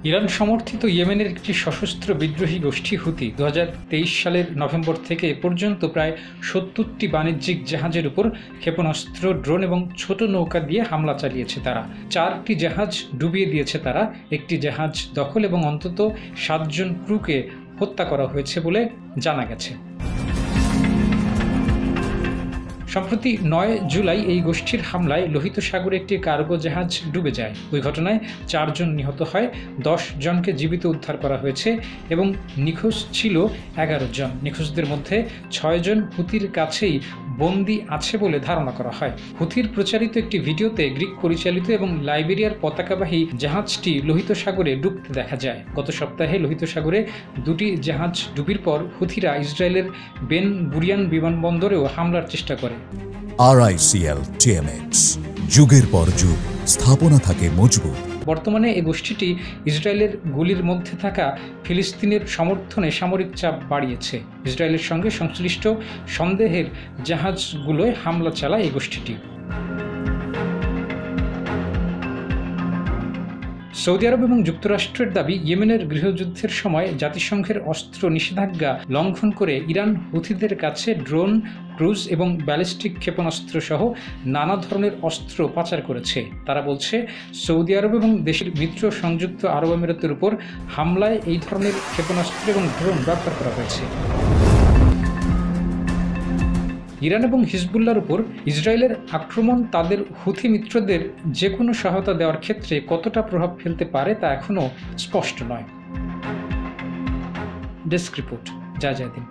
Iran সমর্থিত ইয়েমেনের একটি সশস্ত্র বিদ্রোহী গোষ্ঠী হুতি 2023 সালের নভেম্বর থেকে এ পর্যন্ত প্রায় 70টি বাণিজ্যিক জাহাজের উপর ক্ষেপণাস্ত্র, ড্রোন এবং ছোট নৌকা দিয়ে হামলা চালিয়েছে তারা। 4টি জাহাজ ডুবিয়ে দিয়েছে তারা, একটি জাহাজ দখল এবং অন্তত 7 জন ক্রুকে হত্যা করা হয়েছে বলে জানা গেছে। সম্প্রতি 9 জুলাই এই গোষ্ঠীর হামলায় লোহিত সাগরে একটি কার্গো জাহাজ ডুবে যায়। ওই ঘটনায় 4 জন নিহত হয়, 10 জনকে জীবিত উদ্ধার করা হয়েছে এবং নিখোঁজ ছিল 11 জন। নিখোঁজদের মধ্যে 6 জন হুতির কাছেই বন্দী আছে বলে ধারণা করা হয়। হুতির প্রচারিত একটি ভিডিওতে গ্রিক পরিচালিত এবং লাইবেরিয়ার পতাকাবাহী জাহাজটি লোহিত সাগরে ডুবতে দেখা যায়। গত সপ্তাহে লোহিত সাগরে 2টি জাহাজ ডুবির পর হুথিরা ইসরায়েলের বেন গুরিয়ন বিমানবন্দরেও হামলার চেষ্টা করে। RICL TMX, যুগের পর যুগ স্থাপনা থাকে মজবুত। বর্তমানে এই গোষ্ঠীটি ইসরায়েলের গুলির মধ্যে থাকা ফিলিস্তিনের সমর্থনে সামরিক চাপ বাড়িয়েছে। ইসরায়েলের সঙ্গে সংশ্লিষ্ট সন্দেহের জাহাজগুলোয় হামলা চালায় এই গোষ্ঠীটি। সৌদি আরব এবং যুক্তরাষ্ট্রের দাবি, ইয়েমেনের গৃহযুদ্ধের সময় জাতিসংঘের অস্ত্র নিষেধাজ্ঞা লঙ্ঘন করে ইরান হুথিদের কাছে ড্রোন, ক্রুজ এবং ব্যালিস্টিক ক্ষেপণাস্ত্র সহ নানা ধরনের অস্ত্র পাচার করেছে। তারা বলছে, সৌদি আরব এবং দেশের মিত্র সংযুক্ত আরব আমিরাতের উপর হামলায় এই ধরনের ক্ষেপণাস্ত্র এবং ড্রোন ব্যবহার করা হয়েছে। ইরান এবং হিজবুল্লাহর উপর ইসরায়েলের আক্রমণ তাদের হুথি মিত্রদের যে কোনো সহায়তা দেওয়ার ক্ষেত্রে কতটা প্রভাব ফেলতে পারে তা এখনও স্পষ্ট নয়। Desk report, জায়দিন।